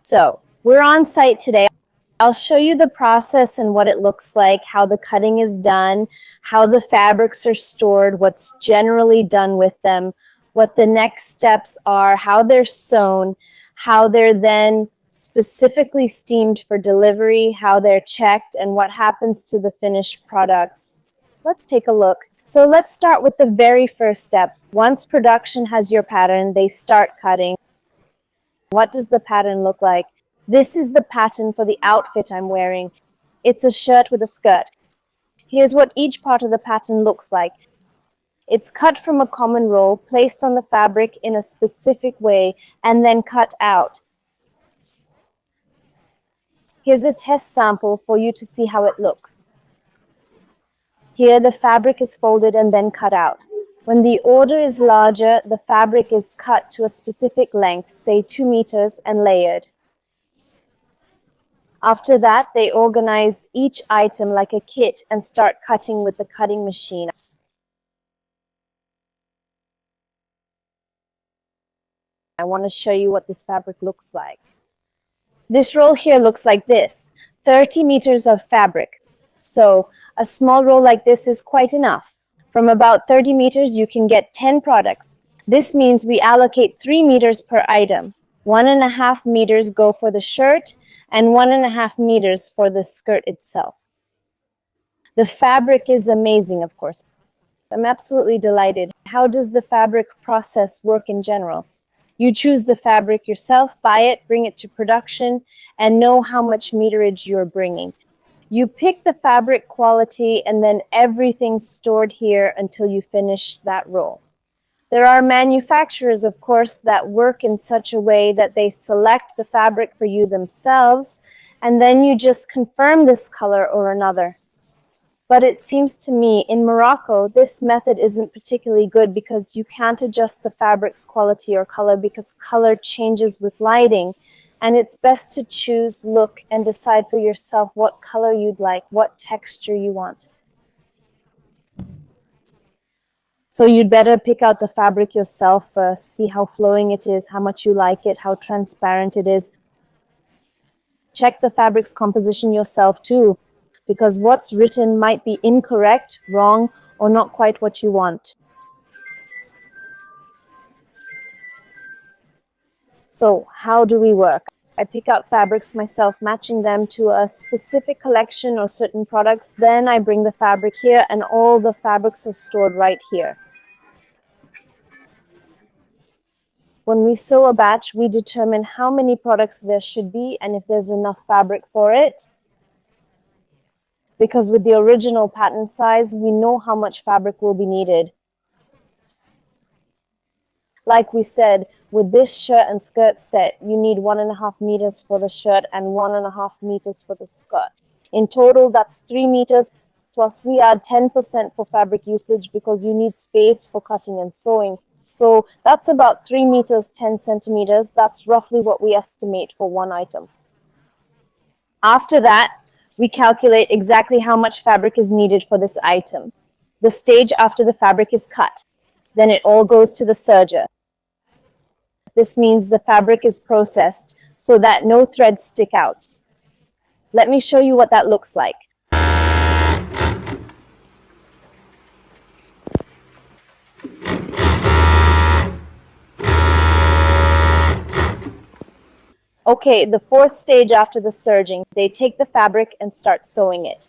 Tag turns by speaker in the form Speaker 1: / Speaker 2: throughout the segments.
Speaker 1: So we're on site today. I'll show you the process and what it looks like, how the cutting is done, how the fabrics are stored, what's generally done with them, what the next steps are, how they're sewn, how they're then specifically steamed for delivery, how they're checked, and what happens to the finished products. Let's take a look. So let's start with the very first step. Once production has your pattern, they start cutting. What does the pattern look like? This is the pattern for the outfit I'm wearing. It's a shirt with a skirt. Here's what each part of the pattern looks like. It's cut from a common roll, placed on the fabric in a specific way, and then cut out. Here's a test sample for you to see how it looks. Here, the fabric is folded and then cut out. When the order is larger, the fabric is cut to a specific length, say 2 meters, and layered. After that, they organize each item like a kit and start cutting with the cutting machine. I want to show you what this fabric looks like. This roll here looks like this, 30 meters of fabric. So a small roll like this is quite enough. From about 30 meters, you can get 10 products. This means we allocate 3 meters per item. 1.5 meters go for the shirt and 1.5 meters for the skirt itself. The fabric is amazing, of course. I'm absolutely delighted. How does the fabric process work in general? You choose the fabric yourself, buy it, bring it to production, and know how much meterage you're bringing. You pick the fabric quality and then everything's stored here until you finish that roll. There are manufacturers, of course, that work in such a way that they select the fabric for you themselves, and then you just confirm this color or another. But it seems to me in Morocco, this method isn't particularly good because you can't adjust the fabric's quality or color because color changes with lighting. And it's best to choose, look, and decide for yourself what color you'd like, what texture you want. So you'd better pick out the fabric yourself first, see how flowing it is, how much you like it, how transparent it is. Check the fabric's composition yourself too, because what's written might be incorrect, wrong, or not quite what you want. So how do we work? I pick out fabrics myself, matching them to a specific collection or certain products. Then I bring the fabric here and all the fabrics are stored right here. When we sew a batch, we determine how many products there should be and if there's enough fabric for it. Because with the original pattern size, we know how much fabric will be needed. Like we said, with this shirt and skirt set, you need 1.5 meters for the shirt and 1.5 meters for the skirt. In total, that's 3 meters, plus we add 10% for fabric usage because you need space for cutting and sewing. So that's about 3 meters, 10 centimeters. That's roughly what we estimate for one item. After that, we calculate exactly how much fabric is needed for this item. The stage after the fabric is cut. Then it all goes to the serger. This means the fabric is processed so that no threads stick out. Let me show you what that looks like. Okay, the fourth stage after the serging, they take the fabric and start sewing it.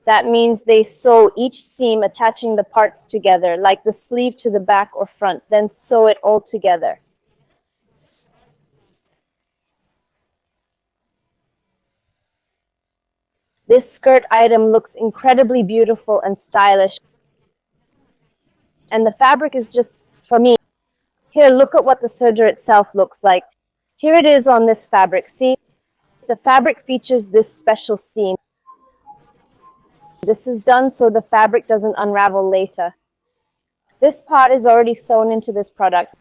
Speaker 1: That means they sew each seam, attaching the parts together, like the sleeve to the back or front, then sew it all together. This skirt item looks incredibly beautiful and stylish. And the fabric is just for me. Here, look at what the serger itself looks like. Here it is on this fabric. See, the fabric features this special seam. This is done so the fabric doesn't unravel later. This part is already sewn into this product.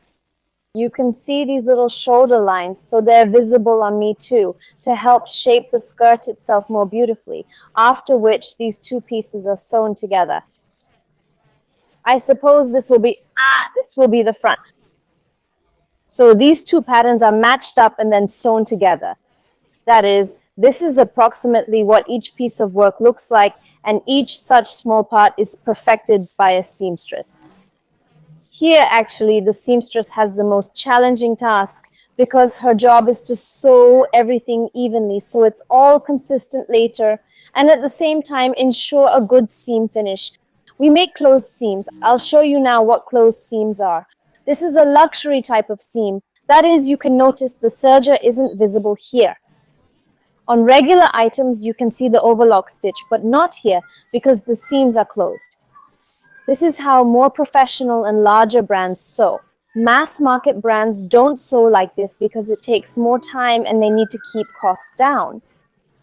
Speaker 1: You can see these little shoulder lines, so they're visible on me too, to help shape the skirt itself more beautifully, after which these two pieces are sewn together. I suppose this will be the front. So these two patterns are matched up and then sewn together. That is, this is approximately what each piece of work looks like, and each such small part is perfected by a seamstress. Here, actually, the seamstress has the most challenging task because her job is to sew everything evenly so it's all consistent later, and at the same time ensure a good seam finish. We make closed seams. I'll show you now what closed seams are. This is a luxury type of seam. That is, you can notice the serger isn't visible here. On regular items, you can see the overlock stitch, but not here because the seams are closed. This is how more professional and larger brands sew. Mass market brands don't sew like this because it takes more time and they need to keep costs down.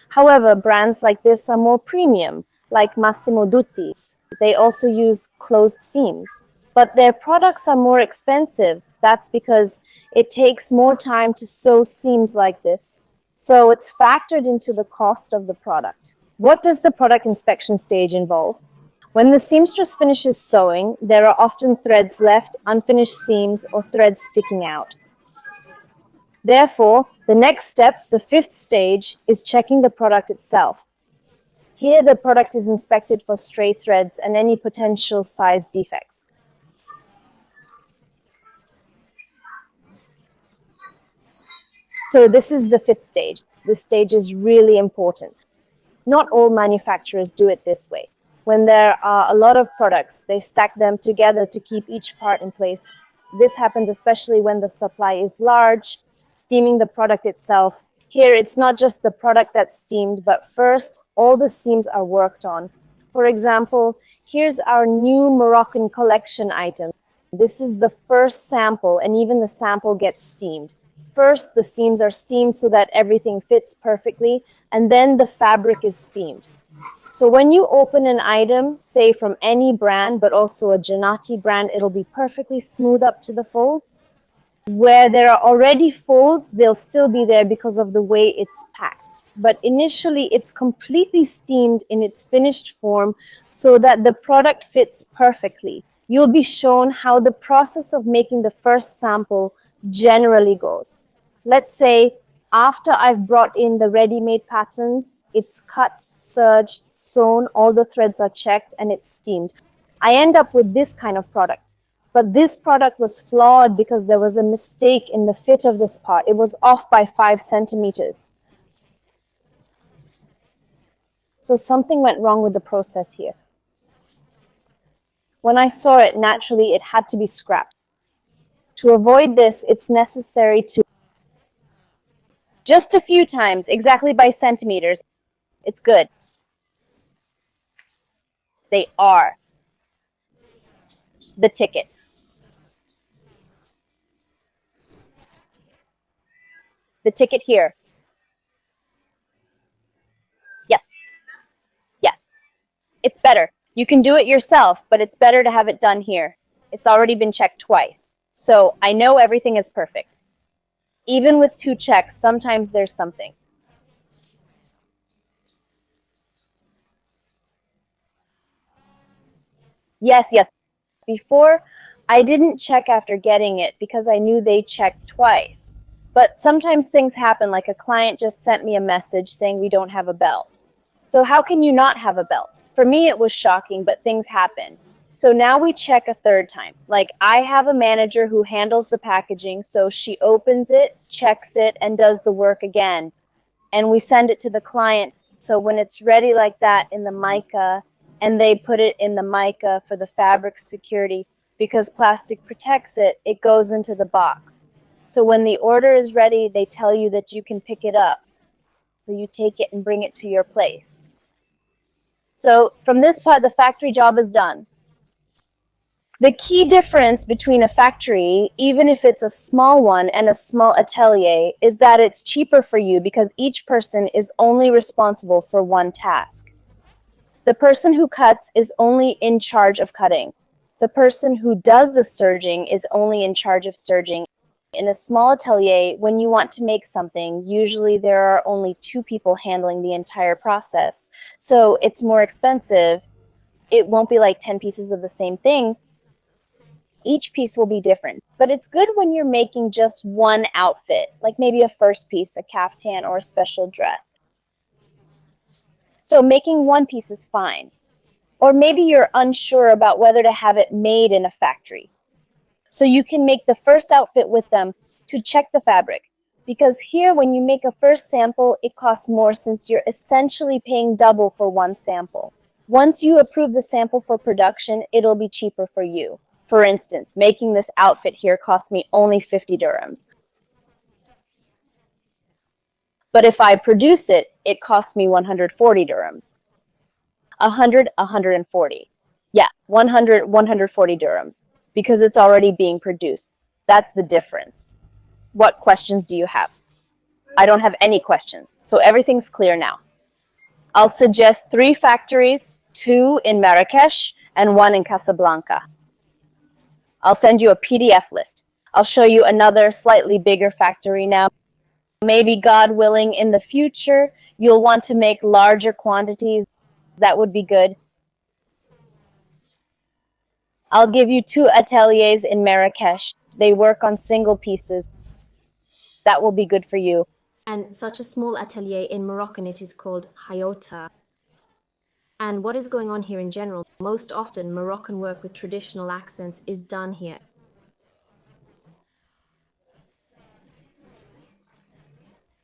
Speaker 1: However, brands like this are more premium, like Massimo Dutti. They also use closed seams, but their products are more expensive. That's because it takes more time to sew seams like this. So it's factored into the cost of the product. What does the product inspection stage involve? When the seamstress finishes sewing, there are often threads left, unfinished seams, or threads sticking out. Therefore, the next step, the fifth stage, is checking the product itself. Here, the product is inspected for stray threads and any potential size defects. So this is the fifth stage. This stage is really important. Not all manufacturers do it this way. When there are a lot of products, they stack them together to keep each part in place. This happens especially when the supply is large, steaming the product itself. Here, it's not just the product that's steamed, but first, all the seams are worked on. For example, here's our new Moroccan collection item. This is the first sample, and even the sample gets steamed. First, the seams are steamed so that everything fits perfectly, and then the fabric is steamed. So when you open an item, say from any brand, but also a Janati brand, it'll be perfectly smooth up to the folds. Where there are already folds, they'll still be there because of the way it's packed. But initially, it's completely steamed in its finished form so that the product fits perfectly. You'll be shown how the process of making the first sample generally goes. Let's say after I've brought in the ready-made patterns, it's cut, serged, sewn, all the threads are checked, and it's steamed. I end up with this kind of product. But this product was flawed because there was a mistake in the fit of this part. It was off by 5 centimeters. So something went wrong with the process here. When I saw it, naturally, it had to be scrapped. To avoid this, it's necessary to just a few times, exactly by centimeters. It's good. They are the ticket. The ticket here. Yes. Yes. It's better. You can do it yourself, but it's better to have it done here. It's already been checked twice. So I know everything is perfect. Even with 2 checks, sometimes there's something. Yes. Before, I didn't check after getting it because I knew they checked twice. But sometimes things happen, like a client just sent me a message saying we don't have a belt. So how can you not have a belt? For me, it was shocking, but things happen. So now we check a third time. Like I have a manager who handles the packaging, so she opens it, checks it, and does the work again. And we send it to the client. So when it's ready like that in the mica, and they put it in the mica for the fabric security, because plastic protects it, it goes into the box. So when the order is ready, they tell you that you can pick it up. So you take it and bring it to your place. So from this part, the factory job is done. The key difference between a factory, even if it's a small one, and a small atelier is that it's cheaper for you because each person is only responsible for one task. The person who cuts is only in charge of cutting. The person who does the serging is only in charge of serging. In a small atelier, when you want to make something, usually there are only 2 people handling the entire process. So it's more expensive. It won't be like 10 pieces of the same thing. Each piece will be different, but it's good when you're making just one outfit, like maybe a first piece, a caftan, or a special dress. So making one piece is fine. Or maybe you're unsure about whether to have it made in a factory. So you can make the first outfit with them to check the fabric. Because here, when you make a first sample, it costs more since you're essentially paying double for one sample. Once you approve the sample for production, it'll be cheaper for you. For instance, making this outfit here cost me only 50 dirhams. But if I produce it, it costs me 140 dirhams. 100, 140. Yeah, 100, 140 dirhams. Because it's already being produced. That's the difference. What questions do you have? I don't have any questions, so everything's clear now. I'll suggest 3 factories, 2 in Marrakesh and 1 in Casablanca. I'll send you a PDF list. I'll show you another slightly bigger factory now. Maybe, God willing, in the future, you'll want to make larger quantities. That would be good. I'll give you 2 ateliers in Marrakesh. They work on single pieces. That will be good for you.
Speaker 2: And such a small atelier in Moroccan, it is called hayota. And what is going on here in general? Most often, Moroccan work with traditional accents is done here.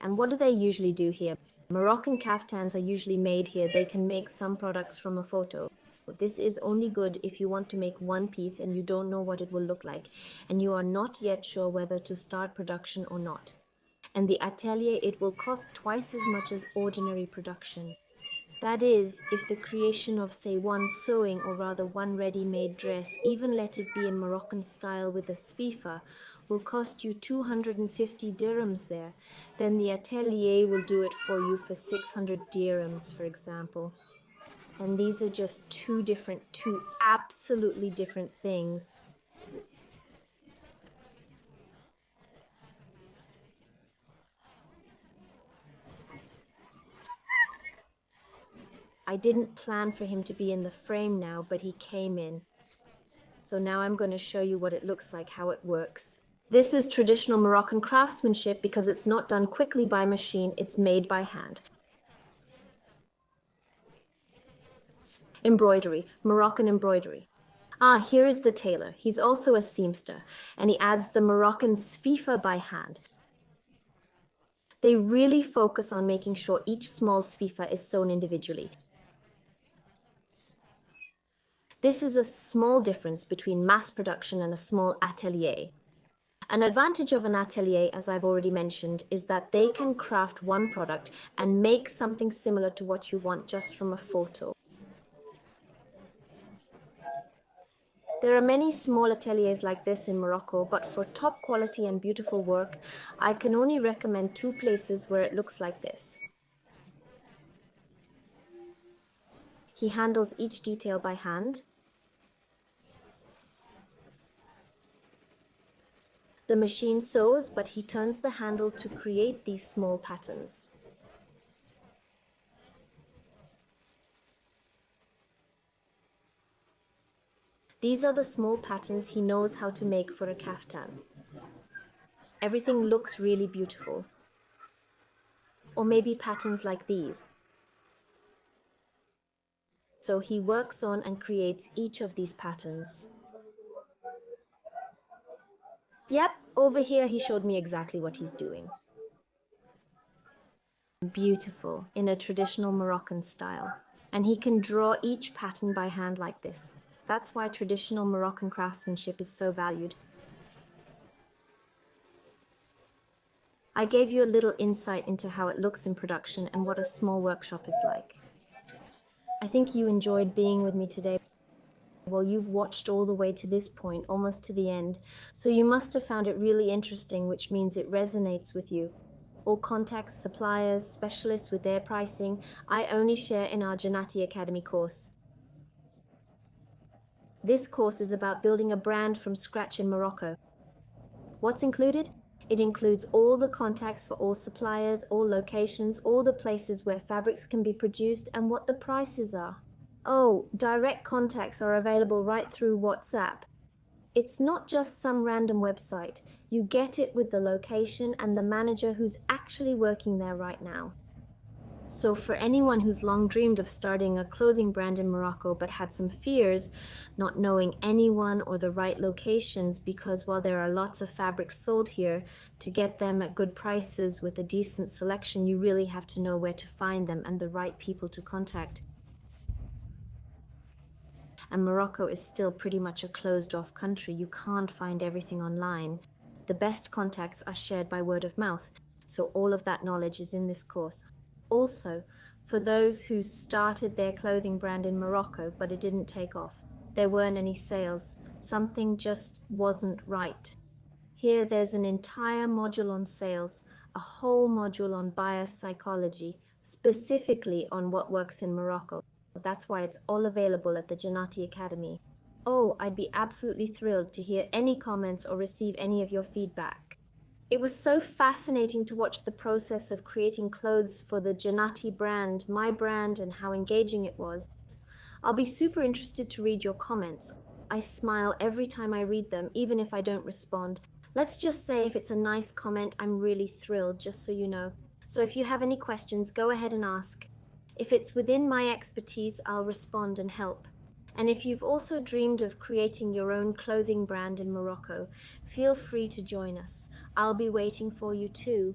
Speaker 2: And what do they usually do here? Moroccan kaftans are usually made here. They can make some products from a photo. This is only good if you want to make one piece and you don't know what it will look like, and you are not yet sure whether to start production or not. And the atelier, it will cost twice as much as ordinary production. That is, if the creation of, say, one sewing or rather one ready-made dress, even let it be in Moroccan style with a sfifa, will cost you 250 dirhams there, then the atelier will do it for you for 600 dirhams, for example. And these are just two absolutely different things. I didn't plan for him to be in the frame now, but he came in. So now I'm going to show you what it looks like, how it works. This is traditional Moroccan craftsmanship because it's not done quickly by machine, it's made by hand. Embroidery, Moroccan embroidery. Ah, here is the tailor. He's also a seamster, and he adds the Moroccan sfifa by hand. They really focus on making sure each small sfifa is sewn individually. This is a small difference between mass production and a small atelier. An advantage of an atelier, as I've already mentioned, is that they can craft one product and make something similar to what you want just from a photo. There are many small ateliers like this in Morocco, but for top quality and beautiful work, I can only recommend 2 places where it looks like this. He handles each detail by hand. The machine sews, but he turns the handle to create these small patterns. These are the small patterns he knows how to make for a kaftan. Everything looks really beautiful. Or maybe patterns like these. So he works on and creates each of these patterns. Yep, over here he showed me exactly what he's doing. Beautiful, in a traditional Moroccan style. And he can draw each pattern by hand like this. That's why traditional Moroccan craftsmanship is so valued. I gave you a little insight into how it looks in production and what a small workshop is like. I think you enjoyed being with me today. Well, you've watched all the way to this point, almost to the end, so you must have found it really interesting, which means it resonates with you. All contacts, suppliers, specialists with their pricing, I only share in our Janati Academy course. This course is about building a brand from scratch in Morocco. What's included? It includes all the contacts for all suppliers, all locations, all the places where fabrics can be produced, and what the prices are. Oh, direct contacts are available right through WhatsApp. It's not just some random website. You get it with the location and the manager who's actually working there right now. So for anyone who's long dreamed of starting a clothing brand in Morocco but had some fears, not knowing anyone or the right locations, because while there are lots of fabrics sold here, to get them at good prices with a decent selection, you really have to know where to find them and the right people to contact. And Morocco is still pretty much a closed-off country. You can't find everything online. The best contacts are shared by word of mouth, so all of that knowledge is in this course. Also, for those who started their clothing brand in Morocco but it didn't take off, there weren't any sales, something just wasn't right. Here there's an entire module on sales, a whole module on buyer psychology, specifically on what works in Morocco. That's why it's all available at the Janati Academy. Oh, I'd be absolutely thrilled to hear any comments or receive any of your feedback. It was so fascinating to watch the process of creating clothes for the Janati brand, my brand, and how engaging it was. I'll be super interested to read your comments. I smile every time I read them, even if I don't respond. Let's just say if it's a nice comment, I'm really thrilled, just so you know. So if you have any questions, go ahead and ask. If it's within my expertise, I'll respond and help. And if you've also dreamed of creating your own clothing brand in Morocco, feel free to join us. I'll be waiting for you too.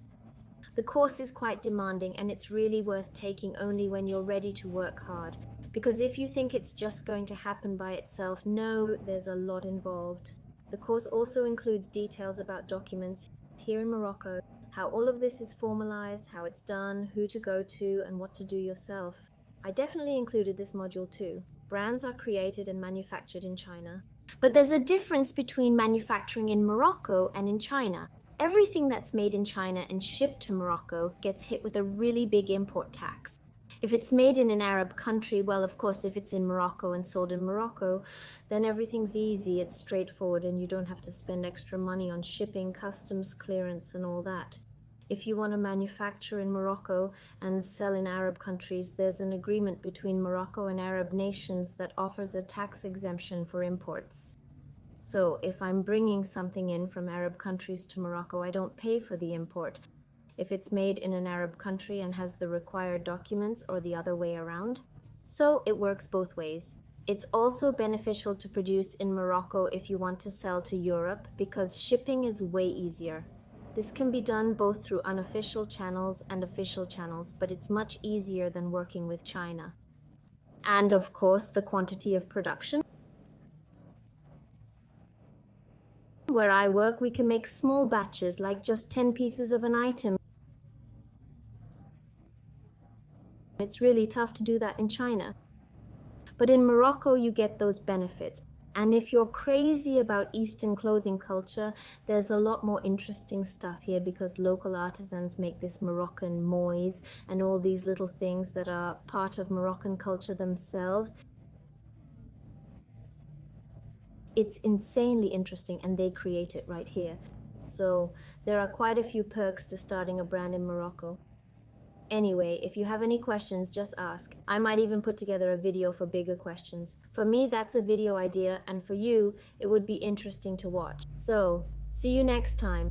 Speaker 2: The course is quite demanding and it's really worth taking only when you're ready to work hard. Because if you think it's just going to happen by itself, no, there's a lot involved. The course also includes details about documents here in Morocco, how all of this is formalized, how it's done, who to go to, and what to do yourself. I definitely included this module too. Brands are created and manufactured in China. But there's a difference between manufacturing in Morocco and in China. Everything that's made in China and shipped to Morocco gets hit with a really big import tax. If it's made in an Arab country, well, of course, if it's in Morocco and sold in Morocco, then everything's easy, it's straightforward, and you don't have to spend extra money on shipping, customs clearance, and all that. If you want to manufacture in Morocco and sell in Arab countries, there's an agreement between Morocco and Arab nations that offers a tax exemption for imports. So if I'm bringing something in from Arab countries to Morocco, I don't pay for the import. If it's made in an Arab country and has the required documents, or the other way around. So it works both ways. It's also beneficial to produce in Morocco if you want to sell to Europe, because shipping is way easier. This can be done both through unofficial channels and official channels, but it's much easier than working with China. And of course, the quantity of production. Where I work, we can make small batches, like just 10 pieces of an item. It's really tough to do that in China. But in Morocco, you get those benefits. And if you're crazy about Eastern clothing culture, there's a lot more interesting stuff here, because local artisans make this Moroccan moise and all these little things that are part of Moroccan culture themselves. It's insanely interesting, and they create it right here. So there are quite a few perks to starting a brand in Morocco. Anyway, if you have any questions, just ask. I might even put together a video for bigger questions. For me, that's a video idea, and for you, it would be interesting to watch. So, see you next time.